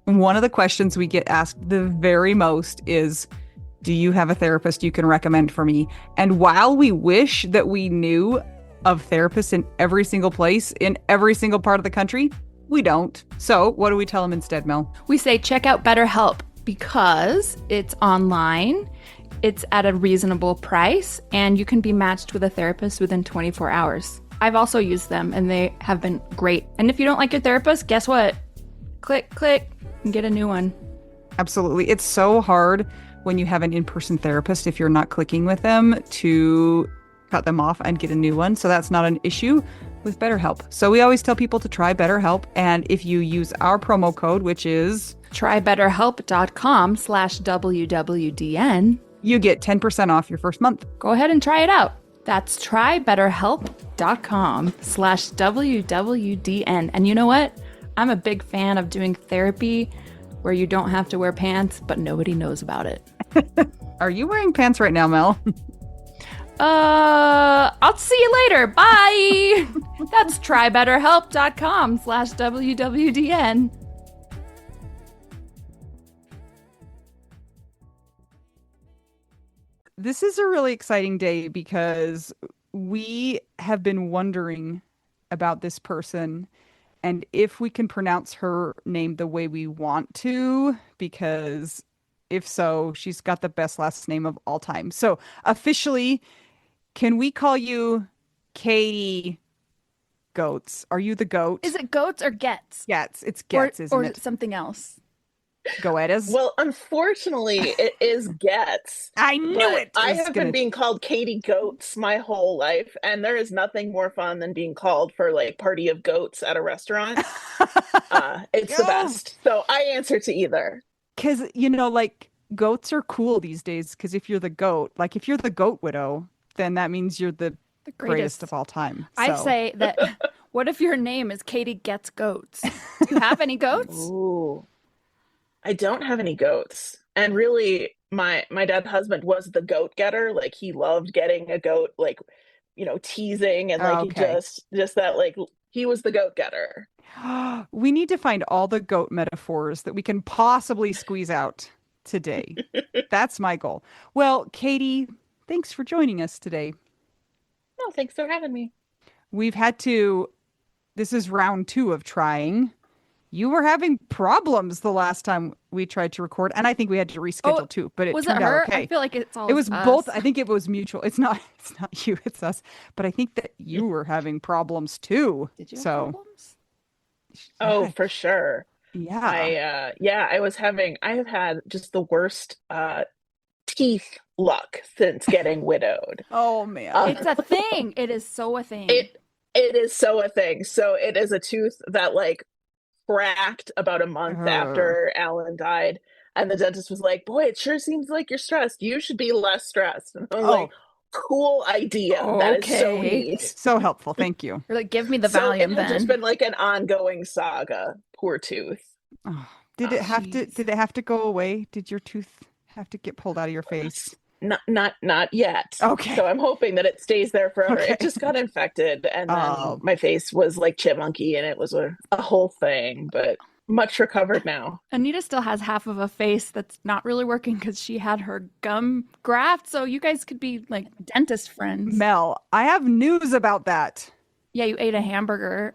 One of the questions we get asked the very most is, do you have a therapist you can recommend for me? And while we wish that we knew of therapists in every single place, in every single part of the country, we don't. So what do we tell them instead, Mel? We say check out BetterHelp because it's online, it's at a reasonable price, and you can be matched with a therapist within 24 hours. I've also used them, and they have been great. And if you don't like your therapist, guess what? Click, click, and get a new one. Absolutely. It's so hard when you have an in-person therapist, if you're not clicking with them, to cut them off and get a new one. So that's not an issue with BetterHelp. So we always tell people to try BetterHelp. And if you use our promo code, which is trybetterhelp.com/WWDN, you get 10% off your first month. Go ahead and try it out. That's trybetterhelp.com/WWDN. And you know what? I'm a big fan of doing therapy where you don't have to wear pants, but nobody knows about it. Are you wearing pants right now, Mel? I'll see you later. Bye. That's trybetterhelp.com/WWDN. This is a really exciting day because we have been wondering about this person and if we can pronounce her name the way we want to, because if so, she's got the best last name of all time. So officially, can we call you Katie Goetz? Are you the goat? Is it Goetz or Getz? Getz. It's Getz, isn't or it? Or something else? Goetz? Well, unfortunately, it is Goetz. I knew it. I have been being called Katie Goetz my whole life, and there is nothing more fun than being called for like party of goats at a restaurant. It's the best. So I answer to either. Because, like goats are cool these days, because if you're the goat, like if you're the goat widow, then that means you're the greatest of all time. So. I say that, what if your name is Katie Gets Goats? Do you have any goats? Ooh. I don't have any goats. And really, my dead husband was the goat getter. Like, he loved getting a goat, like, teasing and like just that, like, he was the goat getter. We need to find all the goat metaphors that we can possibly squeeze out today. That's my goal. Well, Katie, thanks for joining us today. No, thanks for having me. This is round 2 of trying. You were having problems the last time we tried to record, and I think we had to reschedule too, but it turned out okay. I feel like it was us. Both. I think it was mutual. It's not you, it's us. But I think that you were having problems too. Did you have problems? Oh, for sure. Yeah. I have had just the worst teeth luck since getting widowed. Oh man. It's a thing. It is so a thing. It is so a thing. So it is a tooth that like cracked about a month after Alan died, and the dentist was like, boy, it sure seems like you're stressed. You should be less stressed. And I was like, cool idea. That is so neat. So helpful. Thank you. You're like, give me the Valium. It's just been like an ongoing saga. Poor tooth. Did it have to go away? Did your tooth have to get pulled out of your face? Not yet. Okay. So I'm hoping that it stays there forever. Okay. It just got infected, and then my face was like chipmunky, and it was a whole thing, but much recovered now. Anita still has half of a face that's not really working because she had her gum graft, so you guys could be like dentist friends. Mel, I have news about that. Yeah, you ate a hamburger.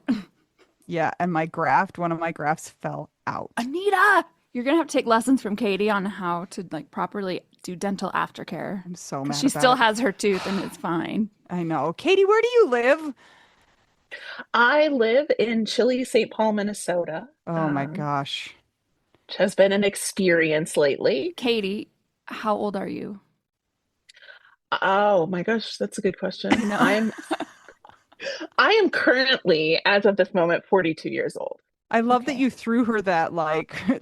Yeah, and one of my grafts fell out. Anita! You're going to have to take lessons from Katie on how to like properly do dental aftercare. I'm so mad. She still has her tooth and it's fine. I know. Katie, where do you live? I live in chilly St. Paul, Minnesota. Oh my gosh. Which has been an experience lately. Katie, how old are you? Oh my gosh, that's a good question. I am currently, as of this moment, 42 years old. I love that you threw her that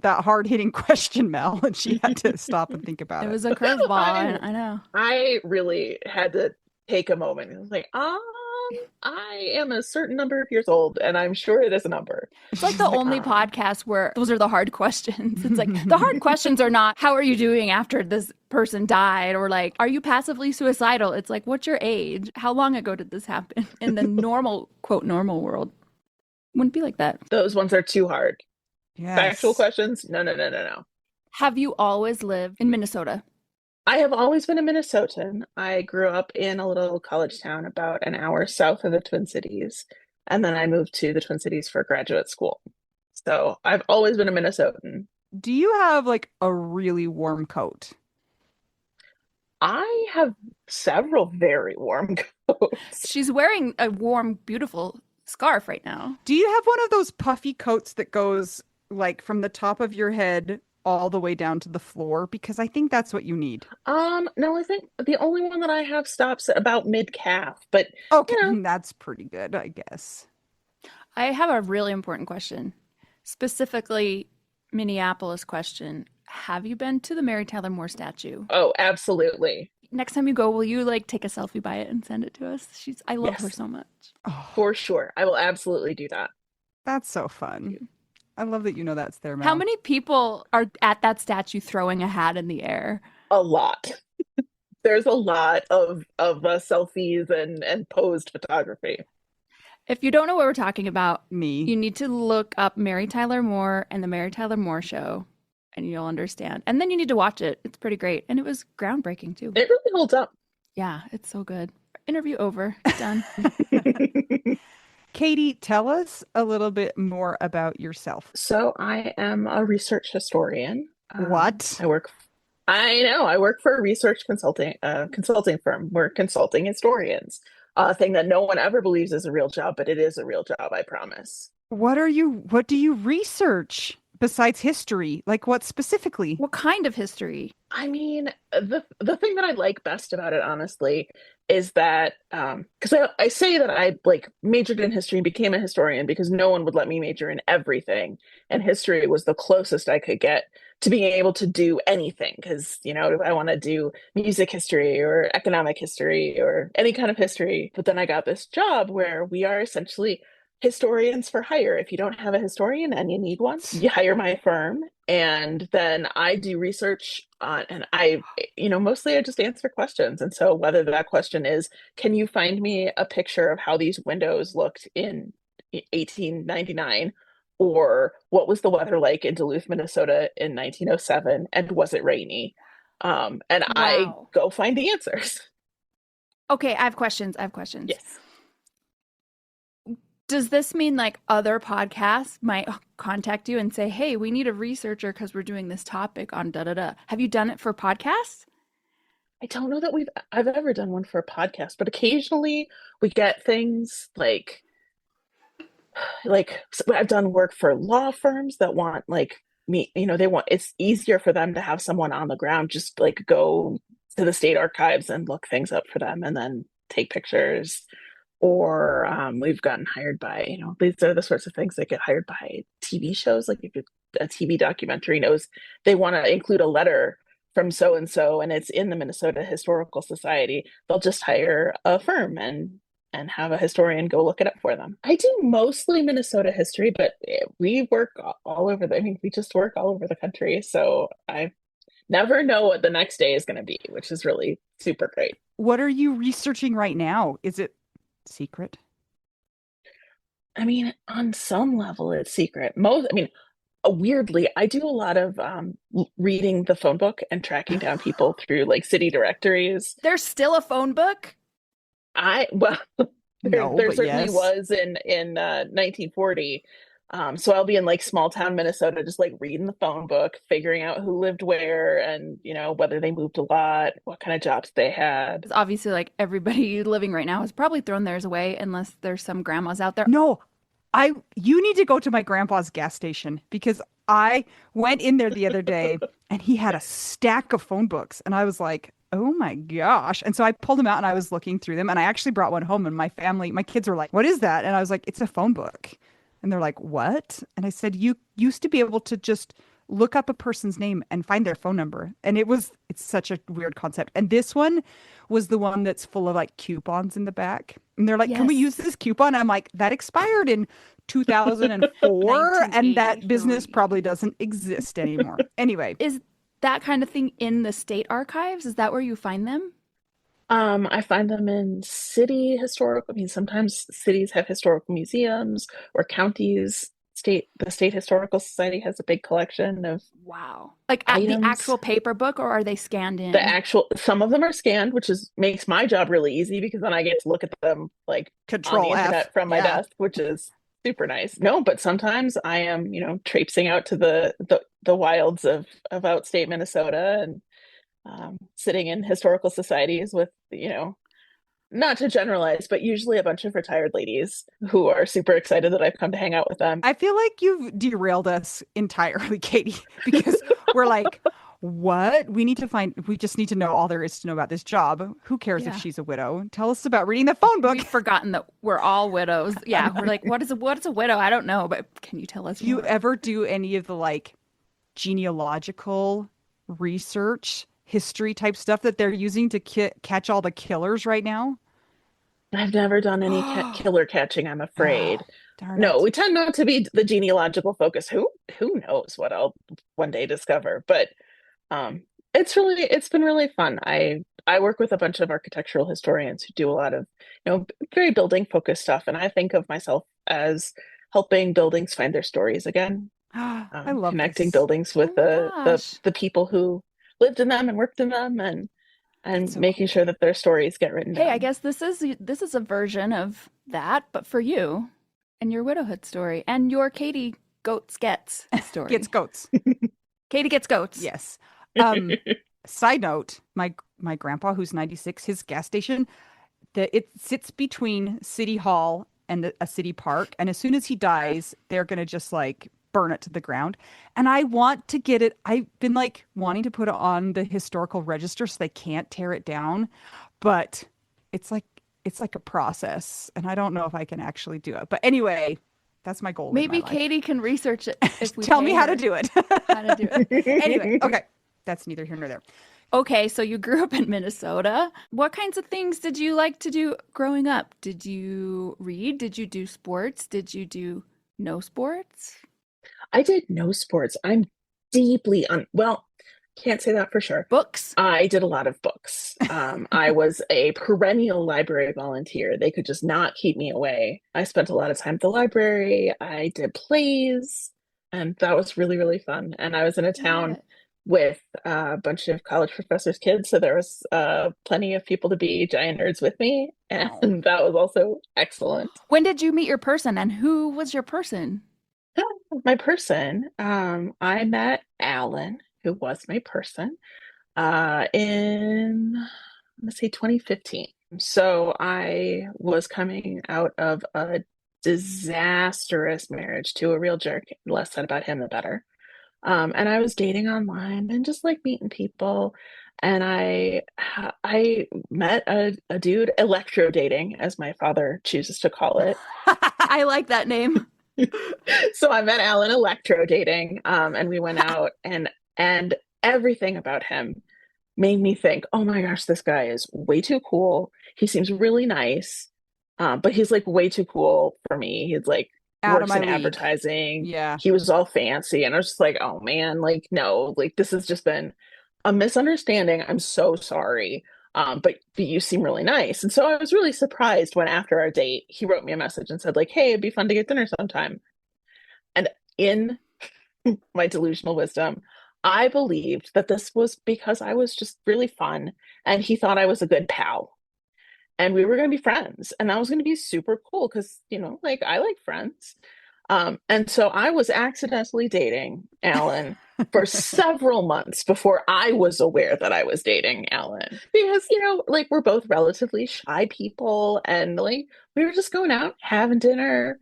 that hard-hitting question, Mel, and she had to stop and think about it. It was a curveball. I know. I really had to take a moment. I was like, I am a certain number of years old, and I'm sure it is a number. It's like the only podcast where those are the hard questions. It's like the hard questions are not, how are you doing after this person died? Or like, are you passively suicidal? It's like, what's your age? How long ago did this happen? In the normal, quote, normal world. Wouldn't be like that. Those ones are too hard. Factual Yes. questions? No, no, no, no, no. Have you always lived in Minnesota? I have always been a Minnesotan. I grew up in a little college town about an hour south of the Twin Cities, and then I moved to the Twin Cities for graduate school. So I've always been a Minnesotan. Do you have like a really warm coat? I have several very warm coats. She's wearing a warm, beautiful scarf right now. Do you have one of those puffy coats that goes like from the top of your head all the way down to the floor? Because I think that's what you need. No, I think the only one that I have stops at about mid-calf, but Okay, you know, that's pretty good, I guess. I have a really important question, specifically Minneapolis question. Have you been to the Mary Tyler Moore statue? oh, absolutely. Next time you go, will you like take a selfie by it and send it to us? I love her Yes, so much. Oh, for sure. I will absolutely do that. that's so fun. I love that you know that's there, How Mel. many people are at that statue throwing a hat in the air? A lot. There's a lot of selfies and posed photography. If you don't know what we're talking about, Me. you need to look up Mary Tyler Moore and the Mary Tyler Moore Show, and you'll understand. And then you need to watch it. It's pretty great. And it was groundbreaking too. It really holds up. Yeah, it's so good. Interview over. Done. Katie, tell us a little bit more about yourself. So I am a research historian. What? I know, I work for a research consulting firm. We're consulting historians. A thing that no one ever believes is a real job, but it is a real job, I promise. What do you research besides history? Like what specifically? What kind of history? I mean, the thing that I like best about it, honestly, is that because I say that I like majored in history and became a historian because no one would let me major in everything, and history was the closest I could get to being able to do anything. Because if I want to do music history or economic history or any kind of history, but then I got this job where we are essentially historians for hire. If you don't have a historian and you need one, you hire my firm, and then I do research on, and mostly I just answer questions. And so whether that question is, can you find me a picture of how these windows looked in 1899? Or what was the weather like in Duluth, Minnesota in 1907? And was it rainy? And I Wow. go find the answers. Okay, I have questions. I have questions. Yes. Does this mean like other podcasts might contact you and say, hey, we need a researcher because we're doing this topic on da da da? Have you done it for podcasts? I don't know that I've ever done one for a podcast, but occasionally we get things so I've done work for law firms that want like me, it's easier for them to have someone on the ground, just like go to the state archives and look things up for them and then take pictures. Or we've gotten hired by, these are the sorts of things that get hired by TV shows. Like if a TV documentary knows they want to include a letter from so and so and it's in the Minnesota Historical Society, they'll just hire a firm and have a historian go look it up for them. I do mostly Minnesota history, but we work all over we just work all over the country. So I never know what the next day is going to be, which is really super great. What are you researching right now? Is it secret? I mean, on some level, it's secret. Weirdly, I do a lot of reading the phone book and tracking down people through like city directories. There's still a phone book? Well, No, there but certainly yes. was in 1940. So I'll be in like small town Minnesota, just like reading the phone book, figuring out who lived where, and whether they moved a lot, what kind of jobs they had. Obviously, like everybody living right now has probably thrown theirs away unless there's some grandmas out there. No, you need to go to my grandpa's gas station because I went in there the other day and he had a stack of phone books and I was like, "Oh my gosh." And so I pulled them out and I was looking through them and I actually brought one home and my kids were like, "What is that?" And I was like, "It's a phone book." And they're like, "What?" And I said, "You used to be able to just look up a person's name and find their phone number." And it's such a weird concept. And this one was the one that's full of like coupons in the back. And they're like, "Can we Yes. use this coupon?" I'm like, "That expired in 2004 and that business 1983. probably doesn't exist anymore." Anyway, Is that kind of thing in the state archives? Is that where you find them? I find them in city historical. I mean, sometimes cities have historical museums or counties. the State Historical Society has a big collection of Wow. Like at the items. actual paper book, or are they scanned in? Some of them are scanned, which is makes my job really easy because then I get to look at them like on the Control F. internet from my Yeah. desk, which is super nice. No, but sometimes I am, traipsing out to the wilds of outstate Minnesota and sitting in historical societies with, not to generalize, but usually a bunch of retired ladies who are super excited that I've come to hang out with them. I feel like you've derailed us entirely, Katie, because we're like, what? We just need to know all there is to know about this job. Who cares if Yeah. she's a widow? Tell us about reading the phone book. We've forgotten that we're all widows. Yeah, we're like, what is a widow? I don't know, but can you tell us Do you more? ever do any of the like genealogical research, history type stuff that they're using to catch all the killers right now? I've never done any killer catching, I'm Oh, afraid. darn No, it. we tend not to be the genealogical focus. Who knows what I'll one day discover? But um, it's been really fun. I work with a bunch of architectural historians who do a lot of very building focused stuff, and I think of myself as helping buildings find their stories again, I love connecting this. buildings Oh with my the gosh. the people who lived in them and worked in them, and That's so making sure cool. that their stories get written Hey, I down. guess this is a version of that, but for you and your widowhood story and your Katie Goetz gets Gets story. goats. Katie gets goats. Yes. Um, Side note, my grandpa who's 96, his gas station, it sits between City Hall and a city park, and as soon as he dies, they're gonna just like burn it to the ground. And I want to get it. I've been like wanting to put it on the historical register so they can't tear it down, but it's like it's like a process, and I don't know if I can actually do it. But anyway, that's my goal in my Maybe life. Katie can research it if we Tell me pay how to her do it. how to do it. Anyway, okay. That's neither here nor there. Okay, so you grew up in Minnesota. What kinds of things did you like to do growing up? Did you read? Did you do sports? Did you do no sports? I did no sports. I'm deeply well, can't say that for sure. Books? I did a lot of books. I was a perennial library volunteer. They could just not keep me away. I spent a lot of time at the library. I did plays, and that was really, really fun. And I was in a Love town it. with a bunch of college professors' kids, so there was plenty of people to be giant nerds with me, and Oh. that was also excellent. When did you meet your person and who was your person? My person, I met Alan, who was my person, in let's say 2015. So I was coming out of a disastrous marriage to a real jerk. The less said about him, the better. And I was dating online and just like meeting people. And I met a dude, electro dating, as my father chooses to call it. I like that name. So I met Alan electro dating, and we went out, and everything about him made me think, oh my gosh, this guy is way too cool. He seems really nice, but he's like way too cool for me. He's like Out of works my in league. advertising. Yeah. He was all fancy, and I was just like, oh man, like no, like this has just been a misunderstanding. I'm so sorry. But you seem really nice. And so I was really surprised when after our date, he wrote me a message and said, like, hey, it'd be fun to get dinner sometime. And in my delusional wisdom, I believed that this was because I was just really fun and he thought I was a good pal and we were going to be friends and that was going to be super cool because, like I like friends. And so I was accidentally dating Alan for several months before I was aware that I was dating Alan because, like we're both relatively shy people and like we were just going out, having dinner,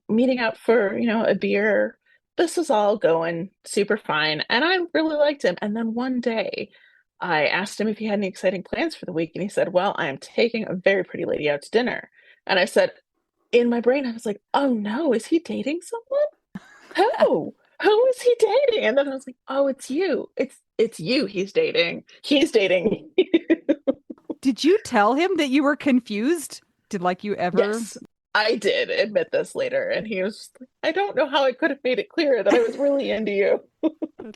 meeting up for, a beer. This was all going super fine. And I really liked him. And then one day I asked him if he had any exciting plans for the week. And he said, well, I am taking a very pretty lady out to dinner. And I said, in my brain, I was like, oh no, is he dating someone? Who? Who is he dating? And then I was like, oh, it's you. It's you he's dating. He's dating. Did you tell him that you were confused? Did like you ever? Yes, I did admit this later, and he was like, I don't know how I could have made it clear that I was really into you.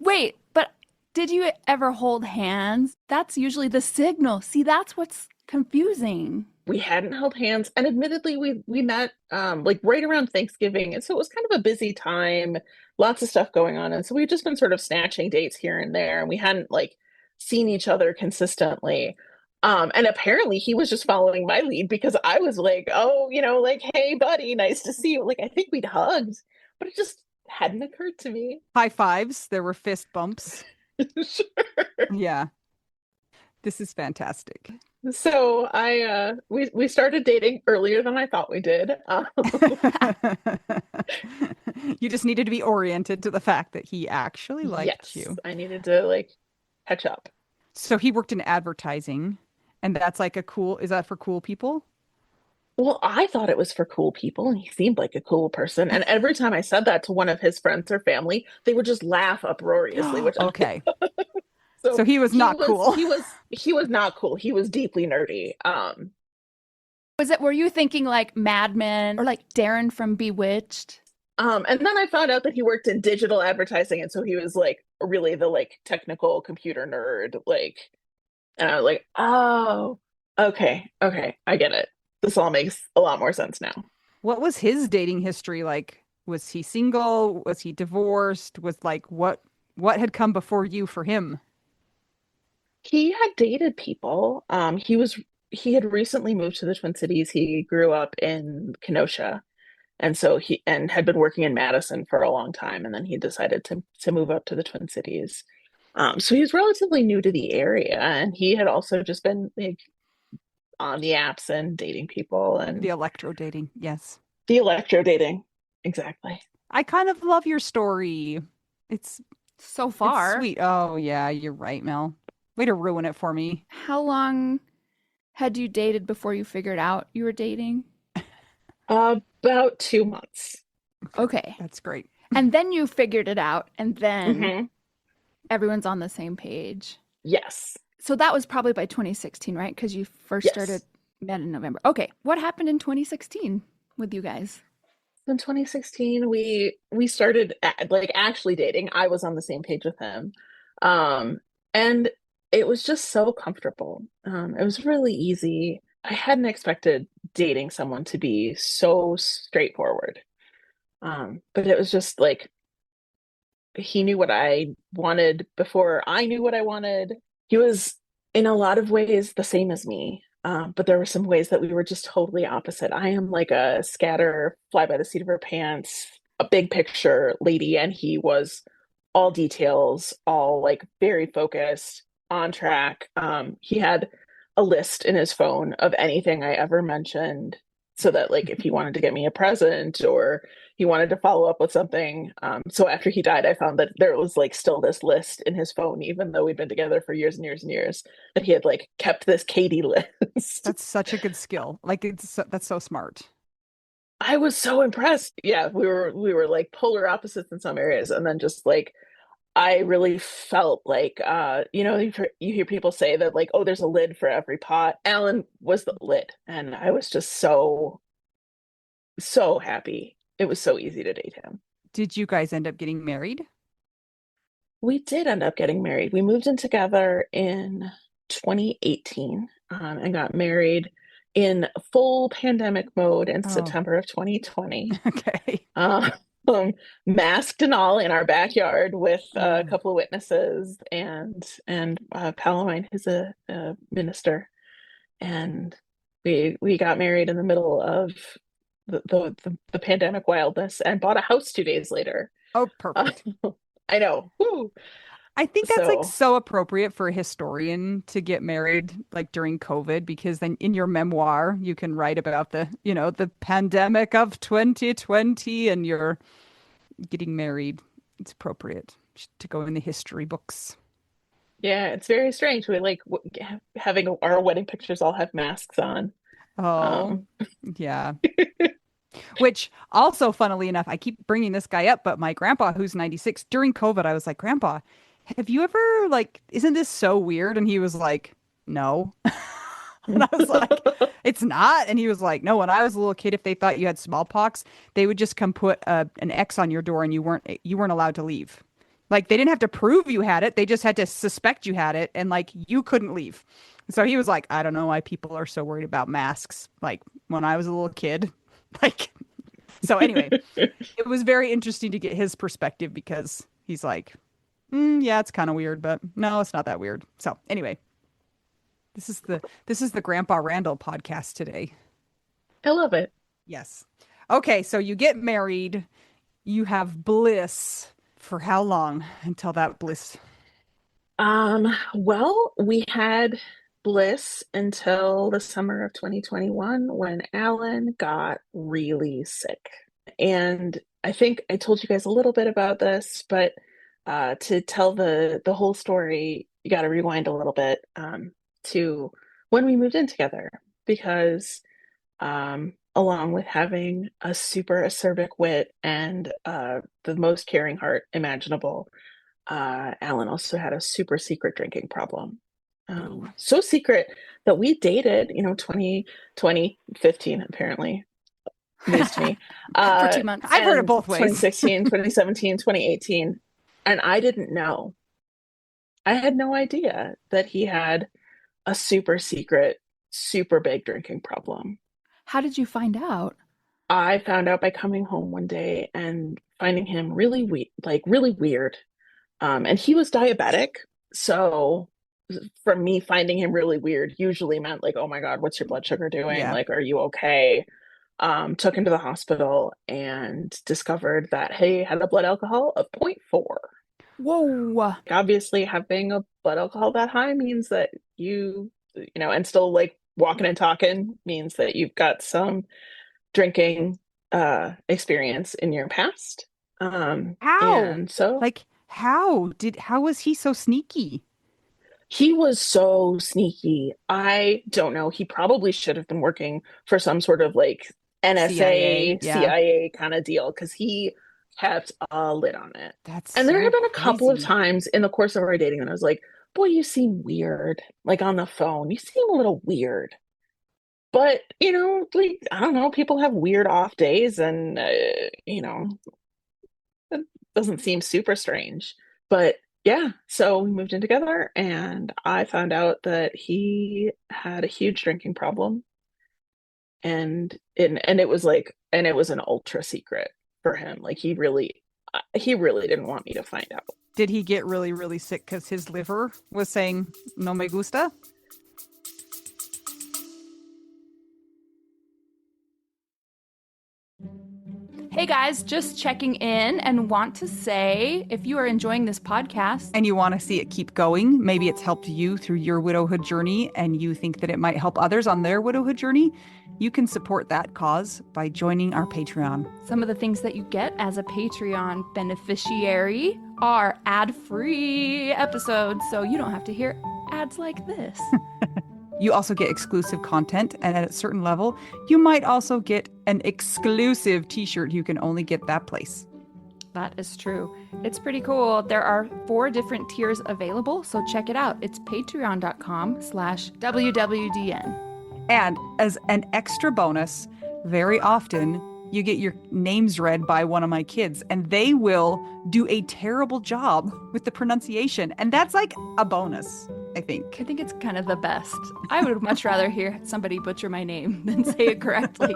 Wait, but did you ever hold hands? That's usually the signal. See, that's what's confusing. we hadn't held hands, and admittedly we met like right around Thanksgiving, and so it was kind of a busy time, lots of stuff going on, and so we've just been sort of snatching dates here and there, and we hadn't like seen each other consistently. And apparently he was just following my lead because I was like, oh, like, hey buddy, nice to see you. Like I think we'd hugged, but it just hadn't occurred to me. High fives. There were fist bumps. Sure. Yeah, this is fantastic. So we started dating earlier than I thought we did. You just needed to be oriented to the fact that he actually liked Yes, you. I needed to like catch up. So he worked in advertising, and that's like is that for cool people? Well, I thought it was for cool people, and he seemed like a cool person. And every time I said that to one of his friends or family, they would just laugh uproariously, which Okay. so So he was he not was cool. he was he was not cool. He was deeply nerdy. Were you thinking like Mad Men or like Darren from Bewitched? And then I found out that he worked in digital advertising, and so he was like really the like technical computer nerd, like, and I was like, oh, okay, I get it. This all makes a lot more sense now. What was his dating history like? Was he single? Was he divorced? Was like what had come before you for him? He had dated people. He had recently moved to the Twin Cities. He grew up in Kenosha, and so he and had been working in Madison for a long time, and then he decided to move up to the Twin Cities. So he's relatively new to the area, and he had also just been like on the apps and dating people The and electro dating. Yes. the electro dating. Exactly. I kind of love your story. It's So it's far, sweet. Oh yeah, you're right, Mel. Way to ruin it for me. how long had you dated before you figured out you were dating? About 2 months. Okay. That's great. And then you figured it out, and then Hmm. everyone's on the same page. Yes. So that was probably by 2016, right? Because you first started Yes. met in November. Okay. What happened in 2016 with you guys? In 2016, we started like actually dating. I was on the same page with him. And it was just so comfortable. It was really easy. I hadn't expected dating someone to be so straightforward. But it was just like he knew what I wanted before I knew what I wanted. He was in a lot of ways the same as me. But there were some ways that we were just totally opposite. I am like a scatter, fly by the seat of her pants, a big picture lady, and he was all details, all like very focused, on track. He had a list in his phone of anything I ever mentioned, so that like if he wanted to get me a present or he wanted to follow up with something. So after he died, I found that there was like still this list in his phone, even though we'd been together for years and years and years, that he had like kept this Katie list. That's such a good skill. Like that's so smart. I was so impressed. Yeah, we were like polar opposites in some areas, and then just like I really felt like you hear people say that like, oh, there's a lid for every pot. Alan was the lid, and I was just so happy. It was so easy to date him. Did you guys end up getting married? We did end up getting married. We moved in together in 2018, and got married in full pandemic mode in Oh, September of 2020. okay. Um, Masked and all in our backyard with a Oh, couple of witnesses and pal of mine who's a minister, and we got married in the middle of the pandemic wildness and bought a house 2 days later. oh, Uh, perfect. I know. Woo. I think that's like So so appropriate for a historian to get married like during COVID because then in your memoir you can write about the pandemic of 2020 and you're getting married. It's appropriate to go in the history books. yeah, it's very strange. We like having our wedding pictures all have masks on. Oh, Um, yeah. Which also, funnily enough, I keep bringing this guy up, but my grandpa, who's 96, during COVID, I was like, Grandpa, have you ever, like, isn't this so weird? And he was like, No. And I was like, It's not. And he was like, No, when I was a little kid, if they thought you had smallpox, they would just come put an X on your door and you weren't allowed to leave. Like they didn't have to prove you had it. They just had to suspect you had it and like you couldn't leave. So he was like, I don't know why people are so worried about masks. Like when I was a little kid. Like so anyway, it was very interesting to get his perspective because he's like, yeah, it's kind of weird, but no, it's not that weird. So anyway, this is the Grandpa Randall podcast today. I love it. Yes. Okay, so you get married, you have bliss for how long until that bliss? Well, we had bliss until the summer of 2021 when Alan got really sick. And I think I told you guys a little bit about this, but to tell the whole story, you got to rewind a little bit to when we moved in together, because along with having a super acerbic wit and the most caring heart imaginable, Alan also had a super secret drinking problem. Ooh. So secret that we dated, 2015 apparently, news to me. For 2 months. I've heard it And both ways. 2016, 2017, 2018. And I didn't know. I had no idea that he had a super secret, super big drinking problem. How did you find out? I found out by coming home one day and finding him really like really weird. And he was diabetic. So for me, finding him really weird usually meant like, oh my God, what's your blood sugar doing? Yeah. Like, are you okay? Took him to the hospital and discovered that he had a blood alcohol of 0.4. Whoa. Obviously, having a blood alcohol that high means that and still like walking and talking means that you've got some drinking experience in your past. How? And so Like how was he so sneaky? he was so sneaky. I don't know. He probably should have been working for some sort of like CIA, NSA, yeah. CIA kind of deal because he kept a lid on it. That's And there so have been a couple of crazy. times in the course of our dating that I was like, boy, you seem weird. Like on the phone, you seem a little weird. But, like, I don't know, people have weird off days and, it doesn't seem super strange. But yeah, so we moved in together and I found out that he had a huge drinking problem and it was like and it was an ultra secret for him. Like he really didn't want me to find out. Did he get really, really sick because his liver was saying no me gusta? Hey guys, just checking in and want to say if you are enjoying this podcast, And you want to see it keep going, maybe it's helped you through your widowhood journey and you think that it might help others on their widowhood journey, you can support that cause by joining our Patreon. some of the things that you get as a Patreon beneficiary are ad-free episodes, so you don't have to hear ads like this. You also get exclusive content, and at a certain level, you might also get an exclusive t-shirt. You can only get that place. That is true. It's pretty cool. There are 4 different tiers available, so check it out. It's patreon.com/WWDN. And as an extra bonus, very often you get your names read by one of my kids, and they will do a terrible job with the pronunciation. And that's like a bonus, I think. I think it's kind of the best. I would much rather hear somebody butcher my name than say it correctly.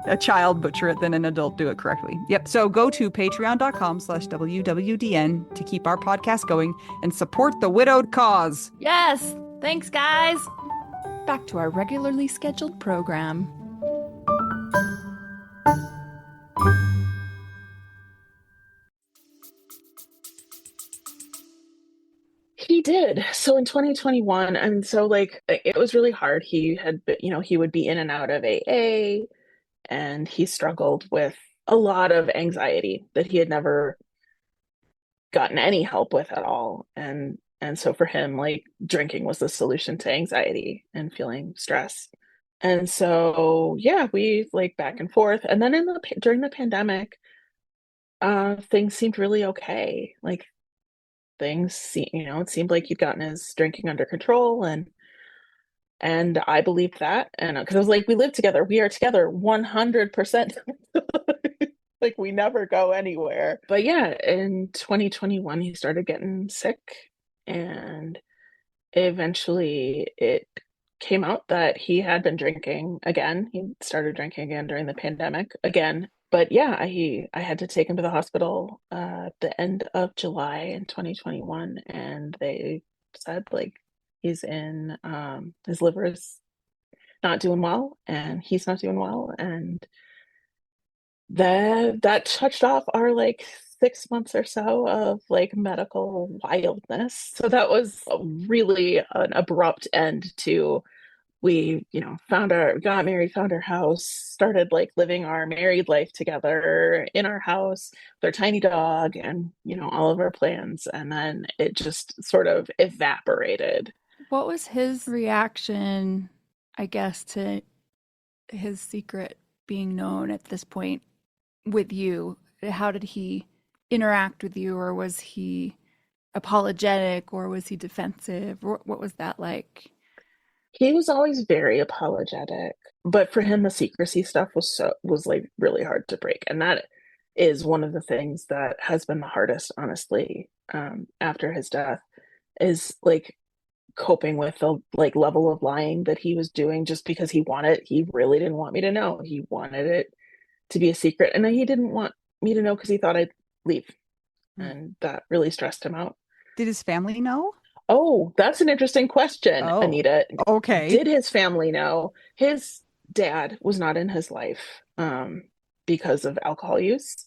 A child butcher it than an adult do it correctly. Yep. So go to patreon.com/WWDN to keep our podcast going and support the widowed cause. Yes! Thanks, guys! Back to our regularly scheduled program. He did. So in 2021, and so like it was really hard. He would be in and out of AA and he struggled with a lot of anxiety that he had never gotten any help with at all. And so for him, like drinking was the solution to anxiety and feeling stress. And so yeah, we like back and forth. And then during the pandemic, things seemed really okay. Like it seemed like he'd gotten his drinking under control and I believed that. And because I was like, we live together, we are together 100%. Like we never go anywhere. But yeah, in 2021 he started getting sick, and eventually it came out that he had been drinking again. He started drinking again during the pandemic again. But yeah, I had to take him to the hospital at the end of July in 2021, and they said like he's in his liver is not doing well and he's not doing well, and that touched off our like 6 months or so of like medical wildness. So that was really an abrupt end to, we, got married, found our house, started like living our married life together in our house, with our tiny dog, and all of our plans. And then it just sort of evaporated. What was his reaction, I guess, to his secret being known at this point with you? How did he interact with you, or was he apologetic, or was he defensive? What was that like? He was always very apologetic, but for him, the secrecy stuff was like really hard to break, and that is one of the things that has been the hardest, honestly, after his death, is like coping with the like level of lying that he was doing just because he really didn't want me to know. He wanted it to be a secret, and then he didn't want me to know because he thought I'd leave, Mm. and that really stressed him out. Did his family know? Oh, that's an interesting question, Oh, Anita. okay. Did his family know? His dad was not in his life because of alcohol use.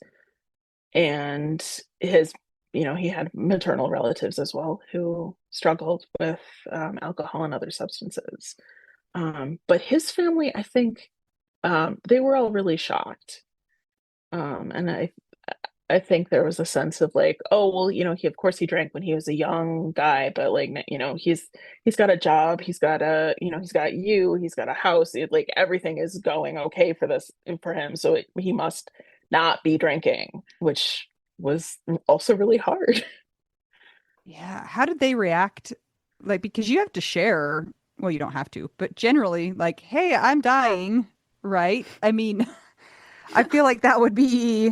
And he had maternal relatives as well who struggled with alcohol and other substances. But his family, I think, they were all really shocked. And I think there was a sense of like, oh, well, he, of course he drank when he was a young guy, but like, he's got a job, he's got he's got a house, like everything is going okay for him. So he must not be drinking, which was also really hard. Yeah. How did they react? Like, because you have to share, well, you don't have to, but generally, like, hey, I'm dying, right? I mean, I feel like that would be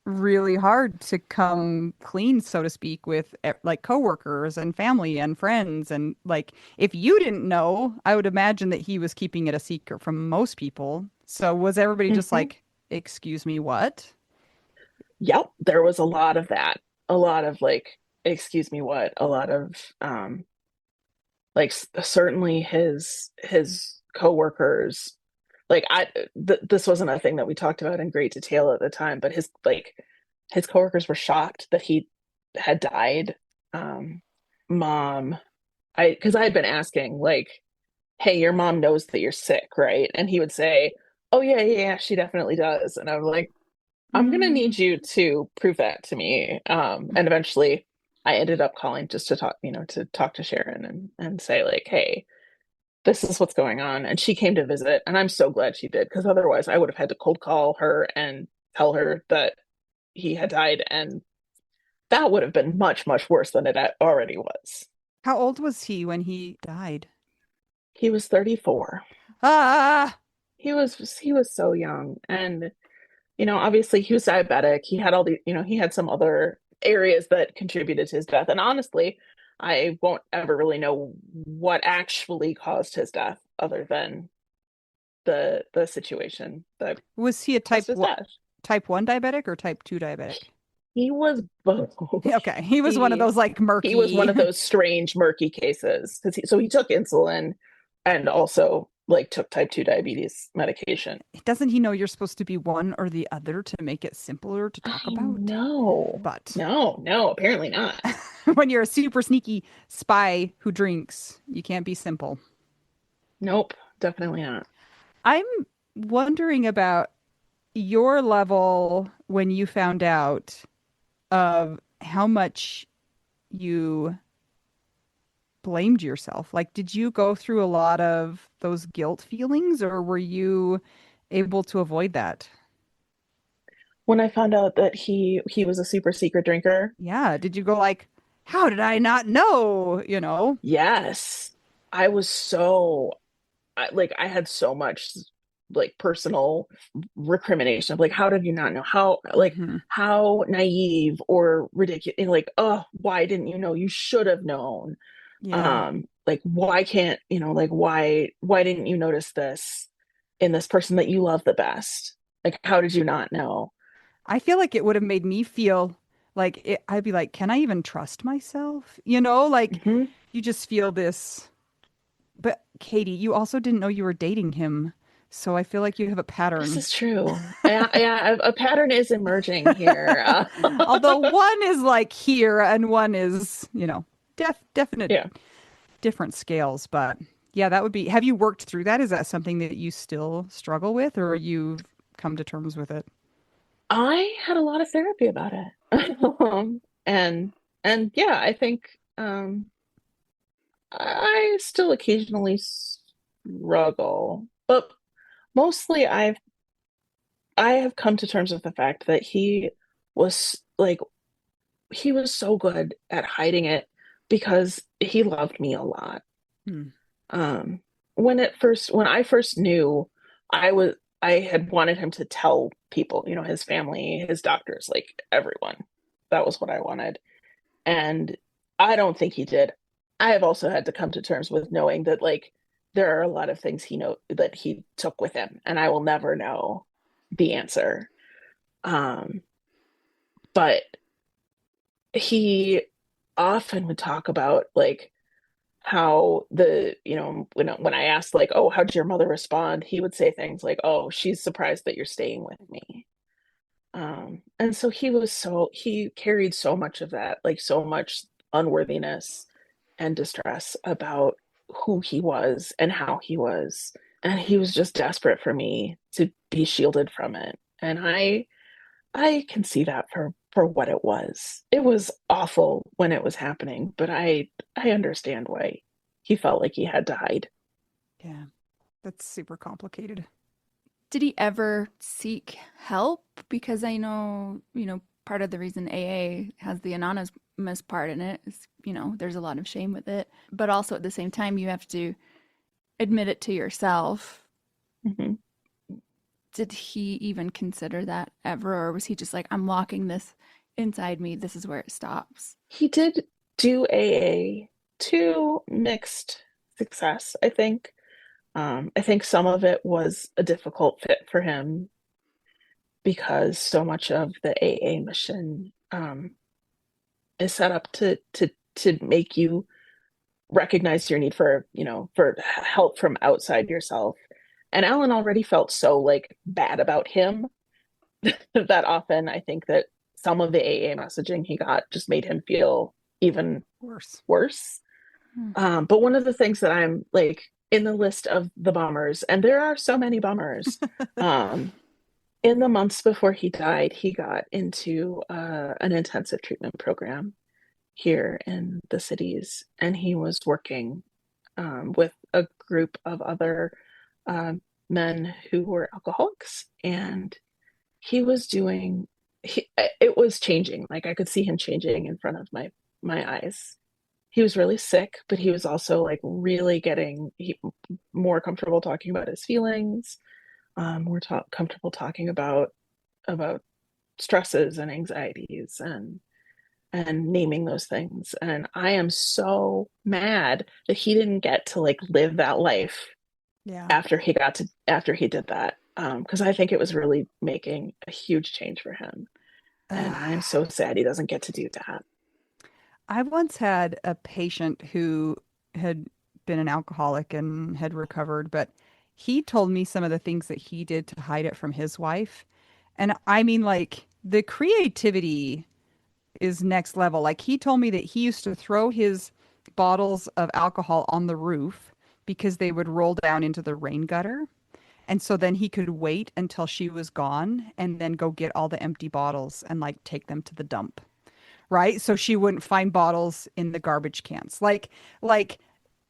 really hard to come clean, so to speak, with like coworkers and family and friends. And like, if you didn't know, I would imagine that he was keeping it a secret from most people. So was everybody just Mhm. like, excuse me, what? Yep, there was a lot of that. A lot of like, excuse me, what? A lot of like certainly his coworkers, like this wasn't a thing that we talked about in great detail at the time, but his coworkers were shocked that he had died. um Mom, because I had been asking like, hey, your mom knows that you're sick, right? And he would say, oh yeah, yeah, yeah, she definitely does. And I'm like, I'm gonna Mm. need you to prove that to me. And eventually I ended up calling just to talk to Sharon and say like, hey, this is what's going on. And she came to visit, and I'm so glad she did, because otherwise I would have had to cold call her and tell her that he had died, and that would have been much, much worse than it already was. How old was he when he died? He was 34. Ah, He was so young, and obviously he was diabetic. He had all the, he had some other areas that contributed to his death. And honestly, I won't ever really know what actually caused his death other than the situation that was he a caused his death. type 1 diabetic or type 2 diabetic? He was both. Okay, he was one of He those like he was one murky. of those strange, murky cases, because he took insulin and also like took type 2 diabetes medication. Doesn't he know you're supposed to be one or the other to make it simpler to talk I about? know. But No, no, apparently not. when you're a super sneaky spy who drinks, you can't be simple. Nope, definitely not. I'm wondering about your level when you found out of how much you blamed yourself. Like, did you go through a lot of those guilt feelings, or were you able to avoid that? When I found out that he was a super secret drinker, Yeah. Did you go like, how did I not know? yes, I was so, like I had so much like personal recrimination of like, how did you not know? How like Hmm. how naive or ridiculous, like, oh, why didn't you know? You should have known. Yeah. Like, why can't, like, why didn't you notice this in this person that you love the best? Like, how did you not know? I feel like it would have made me feel like I'd be like, can I even trust myself? Like Hmm. you just feel this. But Katie, you also didn't know you were dating him. So I feel like you have a This pattern. is true. Yeah, yeah, a pattern is emerging here. Although one is like here and one is, definite Yeah. different scales. But yeah, that would be. Have you worked through that? Is that something that you still struggle with, or you've come to terms with it? I had a lot of therapy about it. And yeah, I think I still occasionally struggle, but mostly I have come to terms with the fact that was like he was so good at hiding it because he loved me a lot. Hmm. Um, when I first knew, I was I had wanted him to tell people, his family, his doctors, like everyone. That was what I wanted. And I don't think he did. I have also had to come to terms with knowing that like there are a lot of things that he took with him and I will never know the answer. Um, but he often would talk about like how when I asked like, oh, how did your mother respond, he would say things like, oh, she's surprised that you're staying with me. And so he carried so much of that, like so much unworthiness and distress about who he was and how he was, and he was just desperate for me to be shielded from it. And I can see that for what it was. It was awful when it was happening, but I understand why he felt like he had to hide. Yeah, that's super complicated. Did he ever seek help? Because I know, part of the reason AA has the anonymous part in it is, there's a lot of shame with it. But also at the same time, you have to admit it to yourself. Mhm. Did he even consider that ever? Or was he just like, I'm locking this inside me, this is where it stops? He did do AA to mixed success, I think. I think some of it was a difficult fit for him because so much of the AA mission is set up to make you recognize your need for help from outside yourself. And Alan already felt so like bad about him that often I think that some of the AA messaging he got just made him feel even Worse. worse. Hmm. But one of the things that I'm like in the list of the bummers, and there are so many bummers, um, in the months before he died, he got into an intensive treatment program here in the cities, and he was working with a group of other um, men who were alcoholics, and he was doing. It was changing. Like I could see him changing in front of my eyes. He was really sick, but he was also like really getting more comfortable talking about his feelings. We're comfortable talking about stresses and anxieties and naming those things. And I am so mad that he didn't get to like live that life Yeah. after he did that. Because I think it was really making a huge change for him. And Ugh. I'm so sad he doesn't get to do that. I once had a patient who had been an alcoholic and had recovered, but he told me some of the things that he did to hide it from his wife. And I mean, like, the creativity is next level. Like, he told me that he used to throw his bottles of alcohol on the roof because they would roll down into the rain gutter. And so then he could wait until she was gone and then go get all the empty bottles and like take them to the dump, right? So she wouldn't find bottles in the garbage cans. Like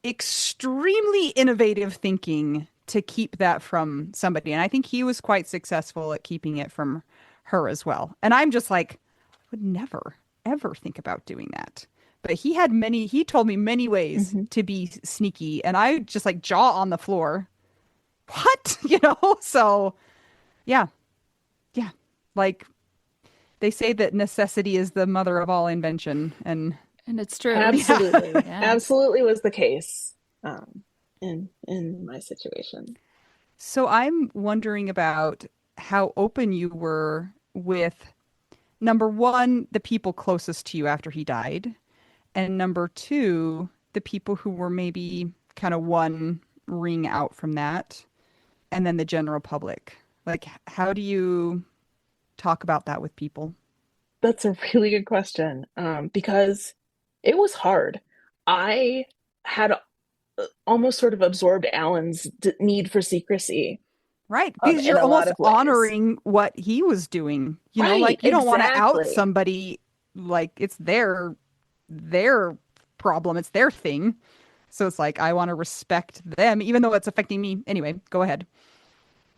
extremely innovative thinking to keep that from somebody. And I think he was quite successful at keeping it from her as well. And I'm just like, I would never, ever think about doing that. But he told me many ways Mhm. to be sneaky. And I just like jaw on the floor. what? So yeah, yeah. Like they say that necessity is the mother of all invention. And And it's true. yeah. Absolutely. Yeah. Absolutely was the case in my situation. So I'm wondering about how open you were with number one, the people closest to you after he died, and number two, the people who were maybe kind of one ring out from that, and then the general public. Like, how do you talk about that with people? That's a really good question, because it was hard. I had almost sort of absorbed Alan's need for secrecy Right, because in you're a lot almost of ways. honoring what he was doing. Right, Like you don't want to out exactly. somebody like it's their problem, it's their thing. So it's like I want to respect them, even though it's affecting me. Anyway, go ahead.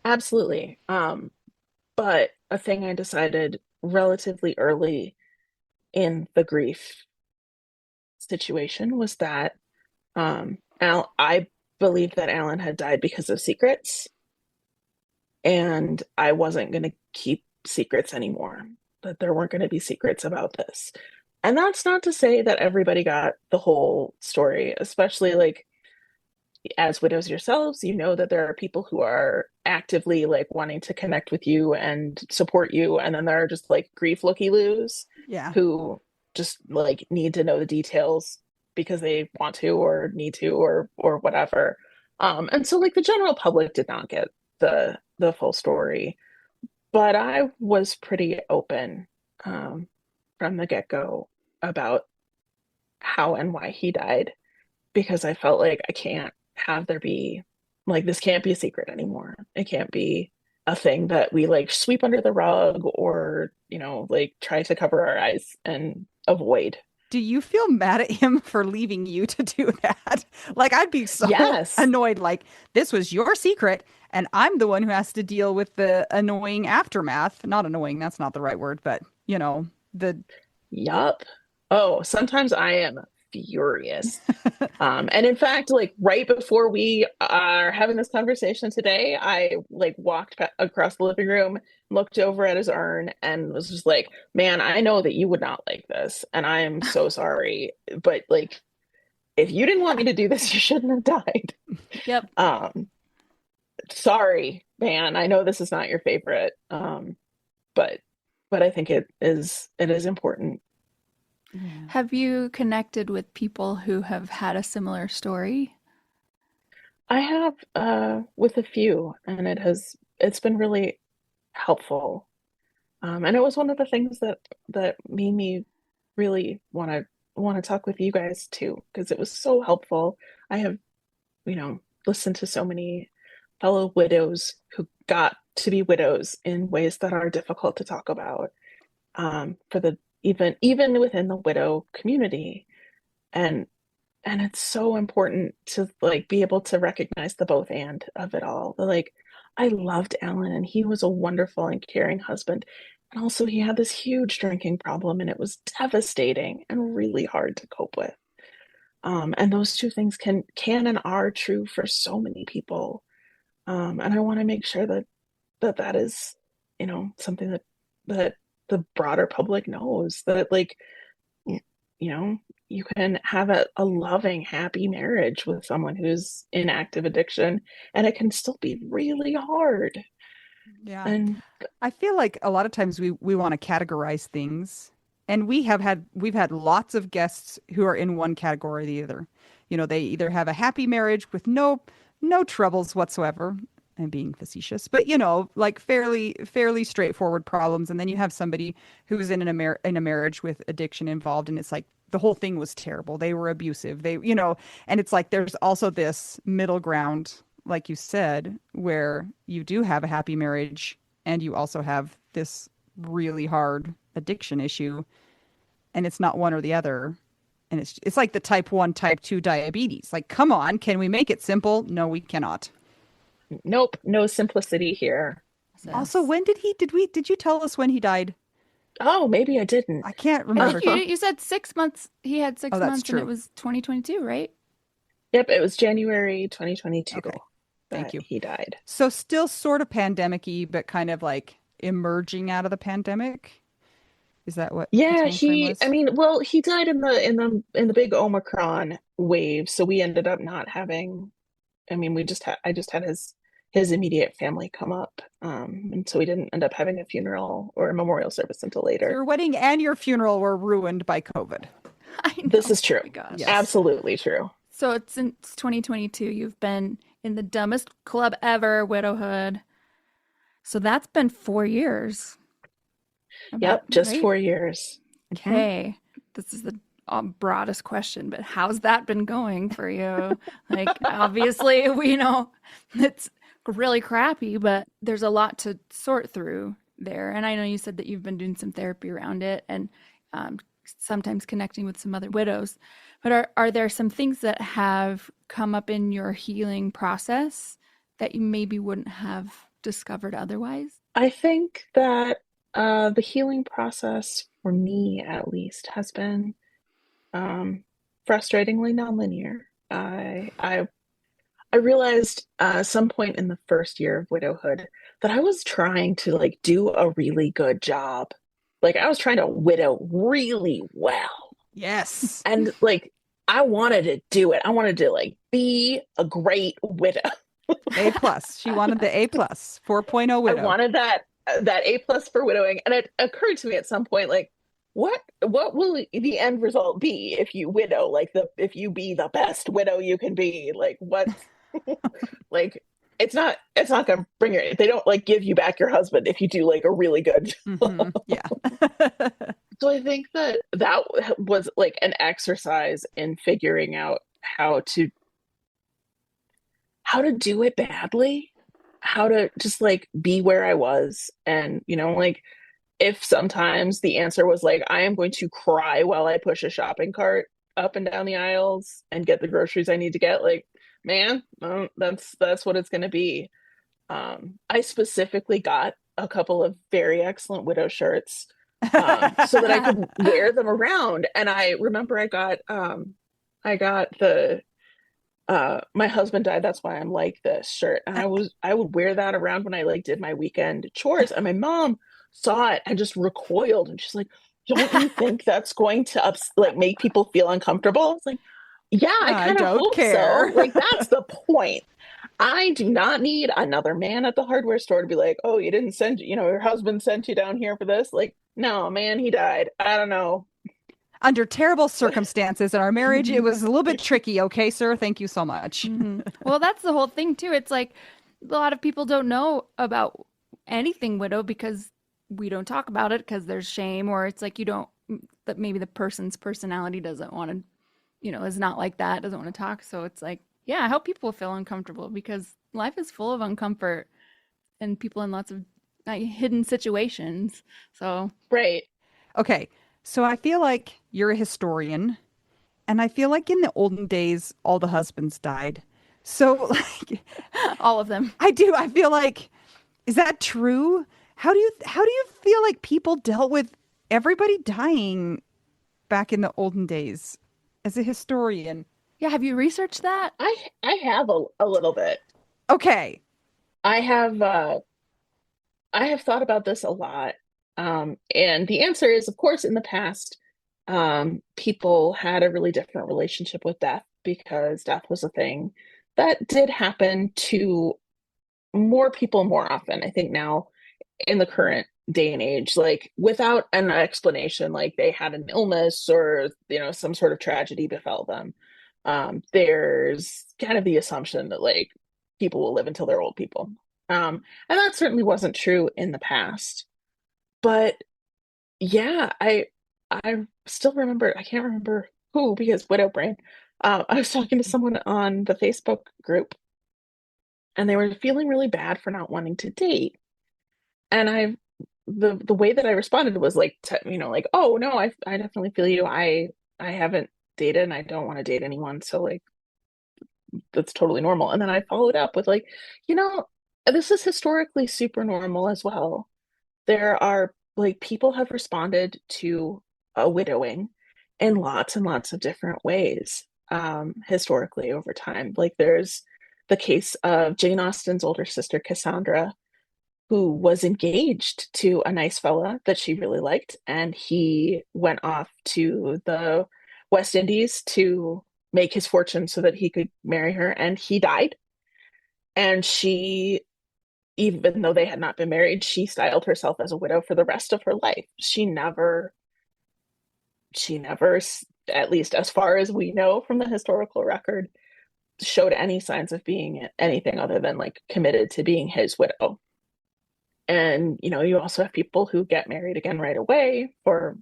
Absolutely. But a thing I decided relatively early in the grief situation was that I believed that Alan had died because of secrets, and I wasn't going to keep secrets anymore, that there weren't going to be secrets about this. And that's not to say that everybody got the whole story, especially like as widows yourselves, you know that there are people who are actively like wanting to connect with you and support you. And then there are just like grief looky loos Yeah. who just like need to know the details because they want to or need to or whatever. And so like the general public did not get the full story, but I was pretty open from the get-go about how and why he died, because I felt like I can't have there be like this can't be a secret anymore. It can't be a thing that we like sweep under the rug or, like try to cover our eyes and avoid. Do you feel mad at him for leaving you to do that? Like I'd be so Yes. annoyed. Like this was your secret, and I'm the one who has to deal with the annoying aftermath. Not annoying, that's not the right word, but the Yup. Oh, sometimes I am furious. And in fact, like right before we are having this conversation today, I like walked across the living room, looked over at his urn, and was just like, "Man, I know that you would not like this, and I am so sorry. But like, if you didn't want me to do this, you shouldn't have died. Yep. Um, sorry, man. I know this is not your favorite, but I think it is important." yeah. Have you connected with people who have had a similar story? I have with a few, and it's been really helpful. And it was one of the things that made me really want to talk with you guys too, because it was so helpful. I have, you know, listened to so many fellow widows who got to be widows in ways that are difficult to talk about, for the even within the widow community. And it's so important to like be able to recognize the both and of it all. Like I loved Alan and he was a wonderful and caring husband. And also he had this huge drinking problem and it was devastating and really hard to cope with. And those two things can and are true for so many people. And I want to make sure that is, something that the broader public knows, that like you know, you can have a loving, happy marriage with someone who's in active addiction, and it can still be really hard. Yeah. And I feel like a lot of times we want to categorize things, and we've had lots of guests who are in one category or the other. They either have a happy marriage with no troubles whatsoever. I'm being facetious, but like fairly straightforward problems, and then you have somebody who's in a marriage with addiction involved, and it's like the whole thing was terrible. They were abusive. And it's like there's also this middle ground, like you said, where you do have a happy marriage and you also have this really hard addiction issue, and it's not one or the other. And it's like the type 1, type 2 diabetes. Like, come on, can we make it simple? No, we cannot. nope, no simplicity here. Also, Yes. when did you tell us when he died? Oh, maybe I didn't. I can't I think remember. you said 6 months. He had Oh, six that's months and it true. was 2022, right? Yep, it was January 2022. Okay. Thank that you. he died. So still sort of pandemic-y, but kind of like emerging out of the pandemic. Is that what the Yeah, time frame he, I was? mean, well, he died in the big Omicron wave, so we ended up not having, I mean, I just had his immediate family come up. And so we didn't end up having a funeral or a memorial service until So later. your wedding and your funeral were ruined by COVID. I know. This Oh is true. my gosh. Yes. Absolutely true. So since 2022, you've been in the dumbest club ever, Widowhood. So that's been 4 years. About, Yep, just right? 4 years. Mhm. Okay. This is the broadest question, but how's that been going for you? Like, obviously, we know it's really crappy, but there's a lot to sort through there. And I know you said that you've been doing some therapy around it and um, sometimes connecting with some other widows. But are there some things that have come up in your healing process that you maybe wouldn't have discovered otherwise? I think that the healing process for me, at least, has been um, frustratingly nonlinear. I realized some point in the first year of widowhood that I was trying to like do a really good job. Like I was trying to widow really well. Yes. And like I wanted to do it. I wanted to like be a great widow. A plus. She wanted the A plus, 4.0 I widow. wanted that A plus for widowing. And it occurred to me at some point, like, what will the end result be if you widow? Like the if you be the best widow you can be? Like what like it's not gonna bring your they don't like give you back your husband if you do like a really good Yeah. so I think that that was like an exercise in figuring out how to do it badly, how to just like be where I was. And, you know, like if sometimes the answer was like, I am going to cry while I push a shopping cart up and down the aisles and get the groceries I need to get, like, man, that's what it's going to be. I specifically got a couple of very excellent widow shirts so that I could wear them around. And I remember I got the my husband died, that's why I'm like this shirt. And I would wear that around when I like did my weekend chores. And my mom saw it and just recoiled and she's like, don't you think that's going to like make people feel uncomfortable? I was like, yeah, I I kind of don't hope so. care. Like that's the point. I do not need another man at the hardware store to be like, oh, you didn't send, you know, your husband sent you down here for this. Like, no, man, he died. I don't know. Under terrible circumstances in our marriage, it was a little bit tricky. Okay, sir. Thank you so much. Well, that's the whole thing too. It's like a lot of people don't know about anything widow because we don't talk about it because there's shame, or it's like you don't that maybe the person's personality doesn't want to, is not like that, doesn't want to talk. So it's like, yeah, I hope people feel uncomfortable because life is full of uncomfort and people in lots of hidden situations. So Right. Okay, so I feel like you're a historian, and I feel like in the olden days, all the husbands died. So, like, all of them. I do. I feel like, is that true? How do you feel like people dealt with everybody dying back in the olden days as a historian? Yeah, have you researched that? I have a little bit. Okay. I have I have thought about this a lot. And the answer is, of course, in the past, people had a really different relationship with death because death was a thing that did happen to more people more often. I think now in the current day and age, like without an explanation, like they had an illness or, you know, some sort of tragedy befell them. There's kind of the assumption that like people will live until they're old people. And that certainly wasn't true in the past. But yeah, I still remember, I can't remember who because widow brain. I was talking to someone on the Facebook group and they were feeling really bad for not wanting to date. And the way that I responded was like you know, like, oh no, I definitely feel you. I haven't dated and I don't want to date anyone. So like that's totally normal. And then I followed up with like, you know, this is historically super normal as well. There are like people have responded to a widowing in lots and lots of different ways historically over time. Like there's the case of Jane Austen's older sister, Cassandra, who was engaged to a nice fella that she really liked, and he went off to the West Indies to make his fortune so that he could marry her, and he died. And she, even though they had not been married, she styled herself as a widow for the rest of her life. She never, at least as far as we know from the historical record, showed any signs of being anything other than like committed to being his widow. And, you also have people who get married again right away for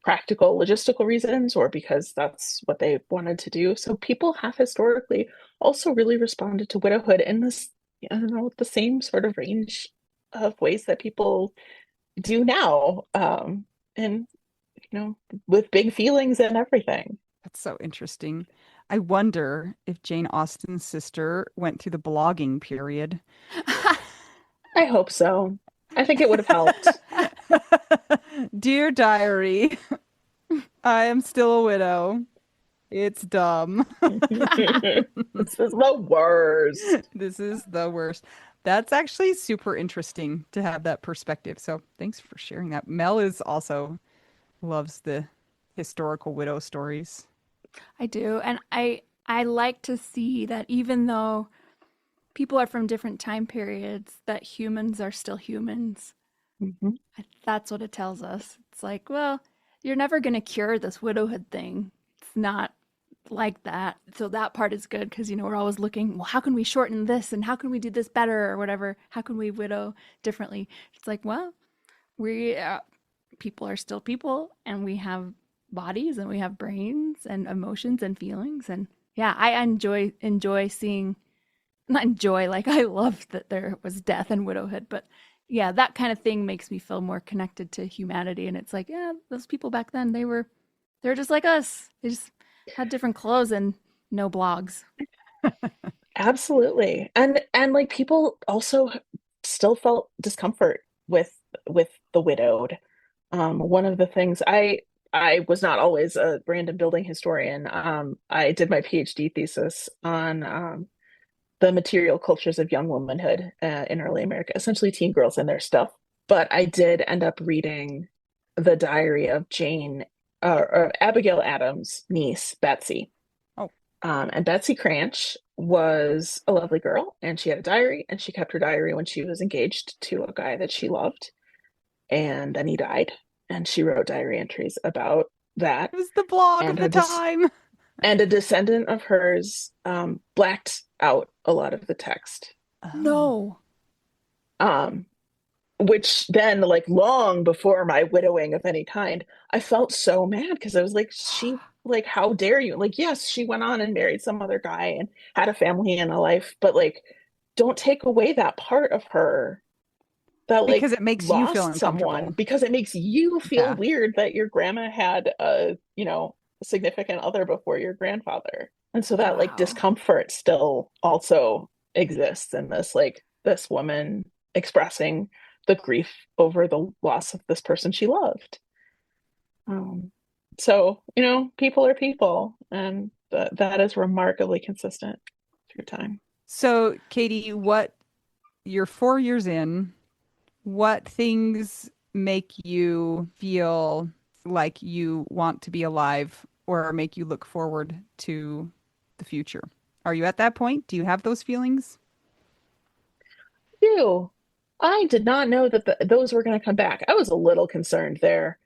practical, logistical reasons or because that's what they wanted to do. So people have historically also really responded to widowhood in this, I don't know, the same sort of range of ways that people do now. And, with big feelings and everything. That's so interesting. I wonder if Jane Austen's sister went through the blogging period. I hope so. I think it would have helped. Dear diary, I am still a widow. It's dumb. This is the worst. This is the worst. That's actually super interesting to have that perspective. So thanks for sharing that. Mel is also loves the historical widow stories. I do. And I like to see that even though people are from different time periods, that humans are still humans. Mhm. That's what it tells us. It's like, well, you're never going to cure this widowhood thing. It's not like that. So that part is good because, we're always looking, well, how can we shorten this and how can we do this better or whatever? How can we widow differently? It's like, well, we people are still people and we have bodies and we have brains and emotions and feelings. And yeah, I enjoy seeing, not enjoy, like I love that there was death and widowhood, but yeah, that kind of thing makes me feel more connected to humanity. And it's like, yeah, those people back then, they're just like us. They just had different clothes and no blogs. Absolutely. And like people also still felt discomfort with the widowed. One of the things I was not always a random building historian. I did my PhD thesis on the material cultures of young womanhood in early America, essentially teen girls and their stuff. But I did end up reading the diary of of Abigail Adams' niece, Betsy. Oh, And Betsy Cranch was a lovely girl, and she had a diary, and she kept her diary when she was engaged to a guy that she loved. And then he died, and she wrote diary entries about that. it was the blog of And the time. and a descendant of hers blacked out a lot of the text. Oh. No. Um, which then, like long before my widowing of any kind, I felt so mad because I was like, like, how dare you? Like, yes, she went on and married some other guy and had a family and a life, but like, don't take away that part of her that like Because it makes you feel lost someone uncomfortable. because it makes you feel Yeah. weird that your grandma had a significant other before your grandfather. And so that like Wow. discomfort still also exists in this woman expressing the grief over the loss of this person she loved. Um, so, people are people, and that is remarkably consistent through time. So, Katie, you're 4 years in, what things make you feel like you want to be alive or make you look forward to the future? Are you at that point? Do you have those feelings? Ew. I did not know that those were going to come back. I was a little concerned there.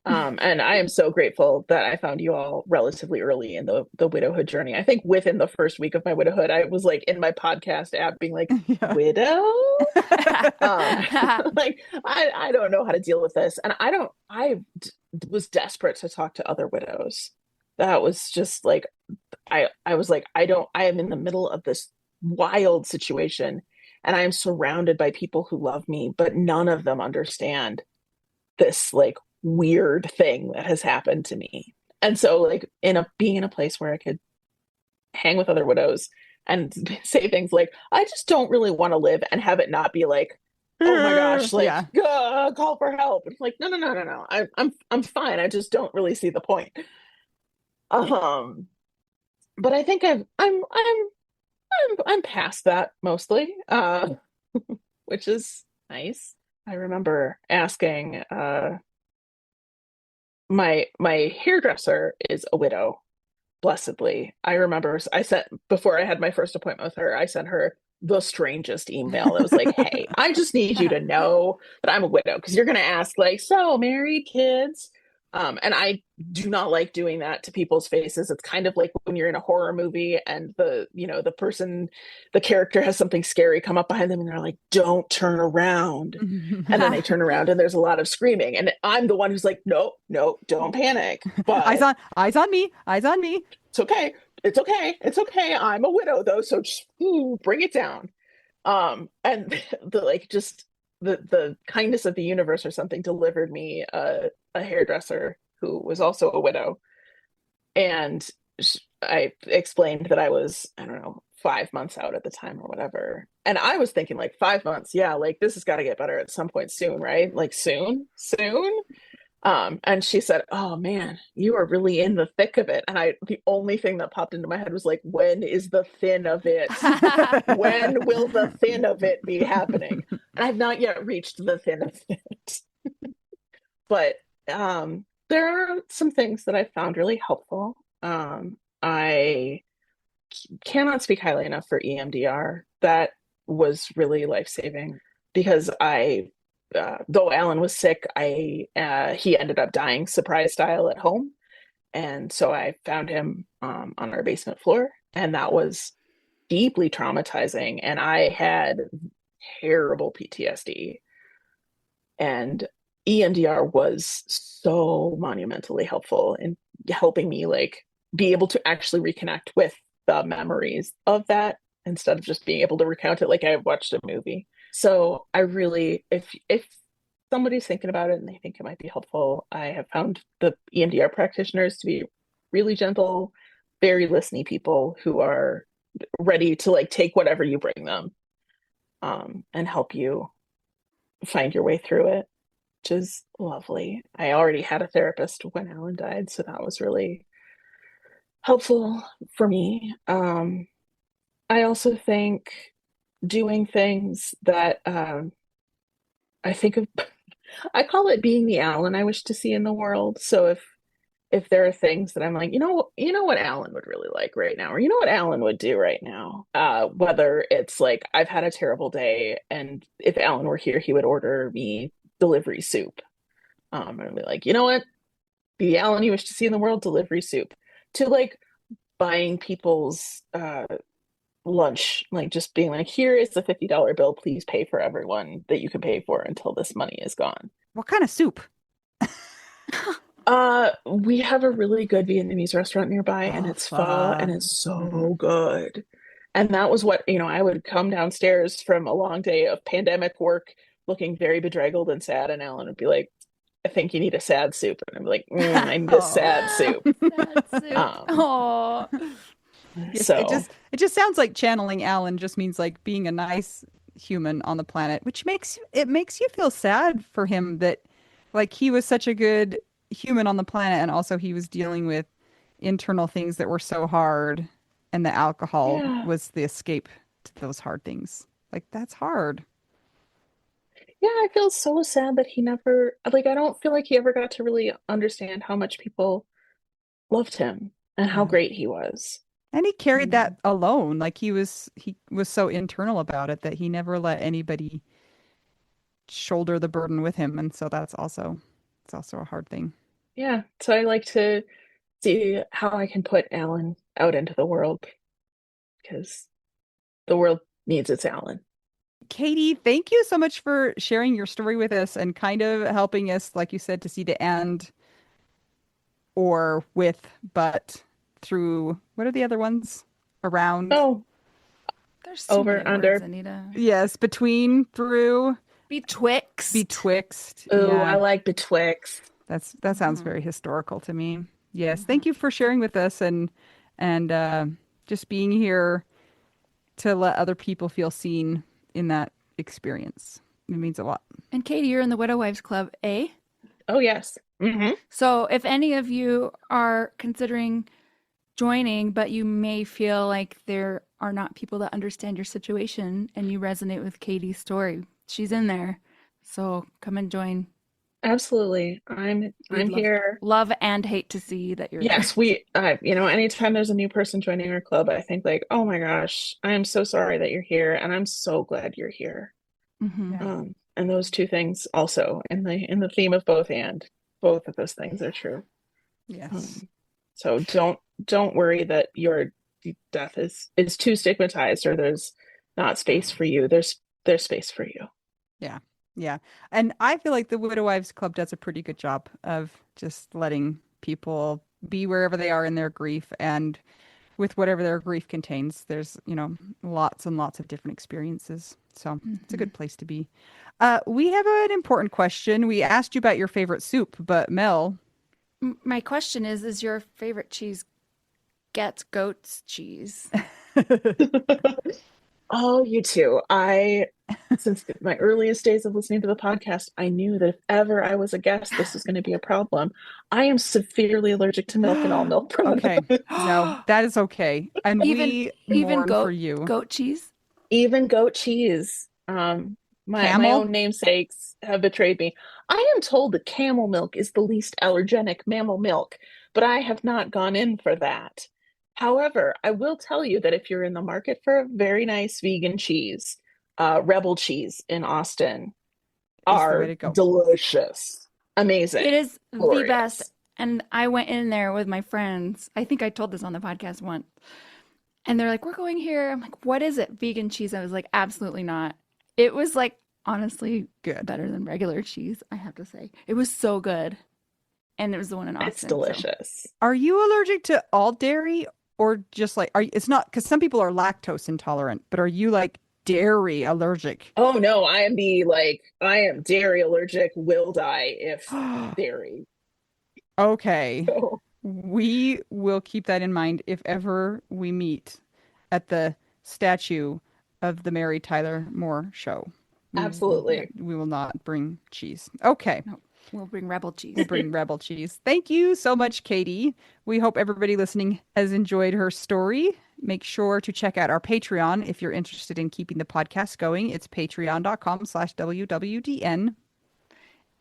And I am so grateful that I found you all relatively early in the widowhood journey. I think within the first week of my widowhood, I was like in my podcast app being like, Yeah. widow? Um, like I don't know how to deal with this. And was desperate to talk to other widows. That was just like I was like, I am in the middle of this wild situation and I am surrounded by people who love me, but none of them understand this like weird thing that has happened to me. And so like being in a place where I could hang with other widows and say things like, I just don't really want to live and have it not be like, oh my gosh, like Yeah. call for help. It's like, no. I'm fine. I just don't really see the point. Um, but I think I'm I'm past that mostly, which is nice. I remember asking my hairdresser is a widow, blessedly. I remember I sent before I had my first appointment with her, I sent her the strangest email. It was like, "Hey, I just need you to know that I'm a widow because you're going to ask like, so married, kids." And I do not like doing that to people's faces. It's kind of like when you're in a horror movie and the person, the character has something scary come up behind them and they're like, "Don't turn around." And then they turn around and there's a lot of screaming. And I'm the one who's like, "No, no, don't panic." But Eyes on me, eyes on me. it's okay. It's okay. It's okay. I'm a widow though, so just bring it down. And the like just the kindness of the universe or something delivered me a hairdresser who was also a widow. And I explained that I was, I don't know, 5 months out at the time or whatever. And I was thinking like 5 months, yeah, like this has got to get better at some point soon, right? Like soon, soon. And she said, "Oh man, you are really in the thick of it." And the only thing that popped into my head was like, when is the thin of it? When will the thin of it be happening? And I've not yet reached the thin of it. But there are some things that I found really helpful. I cannot speak highly enough for EMDR. That was really life-saving because though Alan was sick, he ended up dying surprise style at home, and so I found him on our basement floor, and that was deeply traumatizing. And I had terrible PTSD, and EMDR was so monumentally helpful in helping me like be able to actually reconnect with the memories of that instead of just being able to recount it like I watched a movie. So I really, if somebody's thinking about it and they think it might be helpful, I have found the EMDR practitioners to be really gentle, very listening people who are ready to like take whatever you bring them, and help you find your way through it, which is lovely. I already had a therapist when Alan died, so that was really helpful for me. I also think doing things that I think of, I call it being the Alan I wish to see in the world. So if there are things that I'm like, you know what Alan would really like right now, or you know what Alan would do right now, whether it's like I've had a terrible day, and if Alan were here, he would order me delivery soup. And be like, you know what, be the Alan you wish to see in the world, delivery soup. To like buying people's lunch, like just being like, here is the $50 bill, please pay for everyone that you can pay for until this money is gone. What kind of soup? We have a really good Vietnamese restaurant nearby, and Oh, it's pho, and fuck. it's Mhm. so good. And that was what, I would come downstairs from a long day of pandemic work looking very bedraggled and sad, and Alan would be like, "I think you need a sad soup." And I'm like, I need a Oh. sad soup. Sad soup. Um, Oh. Yes, so it just sounds like channeling Alan just means like being a nice human on the planet, which makes you feel sad for him that like he was such a good human on the planet and also he was dealing with internal things that were so hard and the alcohol yeah, was the escape to those hard things. Like that's hard. yeah, I feel so sad that he never, like, I don't feel like he ever got to really understand how much people loved him and how Yeah. great he was. And he carried Mm. that alone. Like he was so internal about it that he never let anybody shoulder the burden with him. And so it's also a hard thing. Yeah, so I like to see how I can put Alan out into the world because the world needs its Alan. Katie, thank you so much for sharing your story with us and kind of helping us, like you said, to see the end or with, but through what are the other ones? Around. Oh, There's too over, many words, under. Anita. Yes, between, through, Betwixt. betwixt. Oh, I Yeah, like betwixt. that sounds Hmm. very historical to me. Yes, Hmm. thank you for sharing with us and just being here to let other people feel seen in that experience. It means a lot. And Katie, you're in the Widow Wives Club, eh? Oh, yes. So if any of you are considering joining, but you may feel like there are not people that understand your situation and you resonate with Katie's story, she's in there. So come and join. Absolutely. I'm here. Love and hate to see that you're Yes, anytime there's a new person joining our club, I think like, oh my gosh, I am so sorry that you're here, and I'm so glad you're here. there. Mm-hmm. Yeah. And those two things also in the theme of both of those things are true. Yes. So don't worry that your death is too stigmatized or there's not space for you. There's space for you. Yeah. Yeah. And I feel like the Widow Wives Club does a pretty good job of just letting people be wherever they are in their grief, and with whatever their grief contains. There's, lots and lots of different experiences. So it's a good place to be. We have an important question. We asked you about your favorite soup, but Mel. My question is your favorite cheese Goetz cheese? Oh, you too. Since my earliest days of listening to the podcast, I knew that if ever I was a guest, this was going to be a problem. I am severely allergic to milk and all milk products. Okay. No, that is okay. And we mourn goat, for you. Goat cheese? Even goat cheese. My own namesakes have betrayed me. I am told that camel milk is the least allergenic mammal milk, but I have not gone in for that. However, I will tell you that if you're in the market for a very nice vegan cheese, Rebel cheese in Austin are delicious. Amazing. It is glorious. The best. And I went in there with my friends. I think I told this on the podcast once. And they're like, we're going here. I'm like, what is it? Vegan cheese? I was like, absolutely not. It was like, honestly, good. Better than regular cheese, I have to say. It was so good. And it was the one in Austin. It's delicious. So. Are you allergic to all dairy, or just like, it's not, because some people are lactose intolerant, but are you like dairy allergic? Oh no, I am dairy allergic, will die if dairy. Okay. So. We will keep that in mind if ever we meet at the statue of the Mary Tyler Moore show. Absolutely. We will not bring cheese. Okay. No, we'll bring Rebel cheese. We'll bring Rebel cheese. Thank you so much, Katie. We hope everybody listening has enjoyed her story. Make sure to check out our Patreon if you're interested in keeping the podcast going. It's patreon.com/WWDN.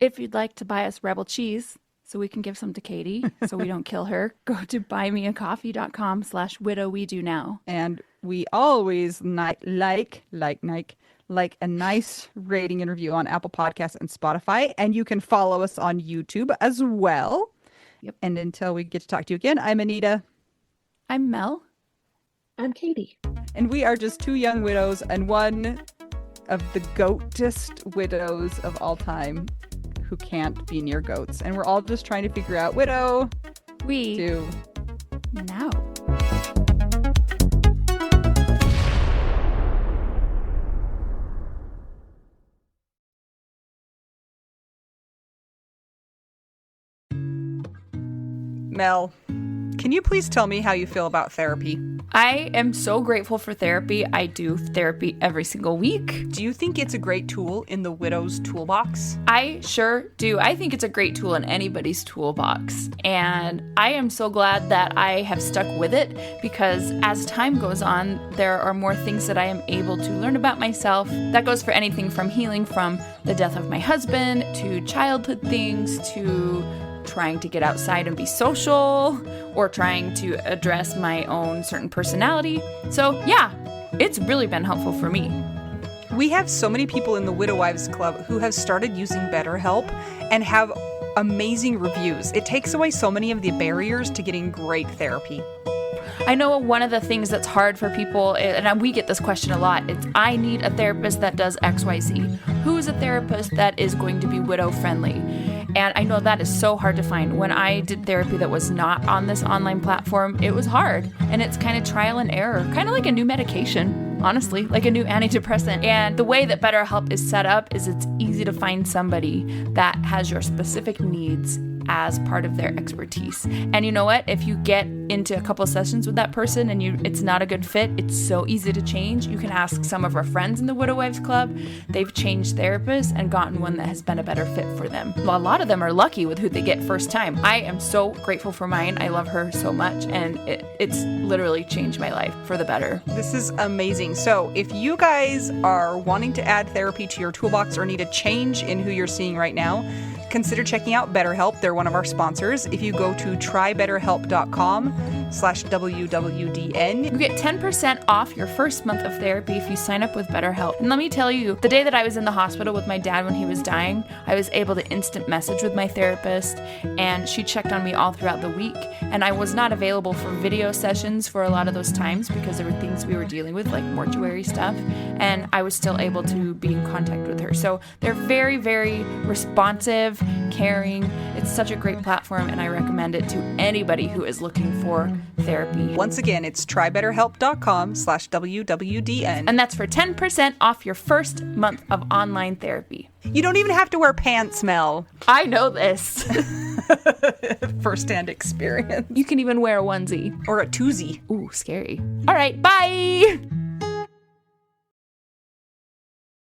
If you'd like to buy us Rebel cheese so we can give some to Katie so we don't kill her, go to buymeacoffee.com/widowwedonoww. And we always like a nice rating and review on Apple Podcasts and Spotify. And you can follow us on YouTube as well. Yep. And until we get to talk to you again, I'm Anita. I'm Mel. I'm Katie. And we are just two young widows and one of the goatest widows of all time who can't be near goats. And we're all just trying to figure out, widow, we do now. Mel, can you please tell me how you feel about therapy? I am so grateful for therapy. I do therapy every single week. Do you think it's a great tool in the widow's toolbox? I sure do. I think it's a great tool in anybody's toolbox. And I am so glad that I have stuck with it, because as time goes on, there are more things that I am able to learn about myself. That goes for anything from healing from the death of my husband, to childhood things, to trying to get outside and be social, or trying to address my own certain personality. So yeah, it's really been helpful for me. We have so many people in the Widow Wives Club who have started using BetterHelp and have amazing reviews. It takes away so many of the barriers to getting great therapy. I know one of the things that's hard for people, and we get this question a lot, it's I need a therapist that does XYZ. Who is a therapist that is going to be widow friendly? And I know that is so hard to find. When I did therapy that was not on this online platform, it was hard. And it's kind of trial and error, kind of like a new medication, honestly, like a new antidepressant. And the way that BetterHelp is set up is it's easy to find somebody that has your specific needs as part of their expertise. And you know what? If you get into a couple sessions with that person and it's not a good fit, it's so easy to change. You can ask some of our friends in the Widow Wives Club. They've changed therapists and gotten one that has been a better fit for them. Well, a lot of them are lucky with who they get first time. I am so grateful for mine. I love her so much, and it's literally changed my life for the better. This is amazing. So if you guys are wanting to add therapy to your toolbox or need a change in who you're seeing right now, consider checking out BetterHelp. They're one of our sponsors. If you go to trybetterhelp.com/WWDN, you get 10% off your first month of therapy if you sign up with BetterHelp. And let me tell you, the day that I was in the hospital with my dad when he was dying, I was able to instant message with my therapist, and she checked on me all throughout the week. And I was not available for video sessions for a lot of those times because there were things we were dealing with, like mortuary stuff, and I was still able to be in contact with her. So they're very, very responsive, caring. It's such a great platform, and I recommend it to anybody who is looking for therapy. Once again, it's trybetterhelp.com/WWDN. And that's for 10% off your first month of online therapy. You don't even have to wear pants, Mel. I know this. First-hand experience. You can even wear a onesie. Or a twosie. Ooh, scary. All right, bye!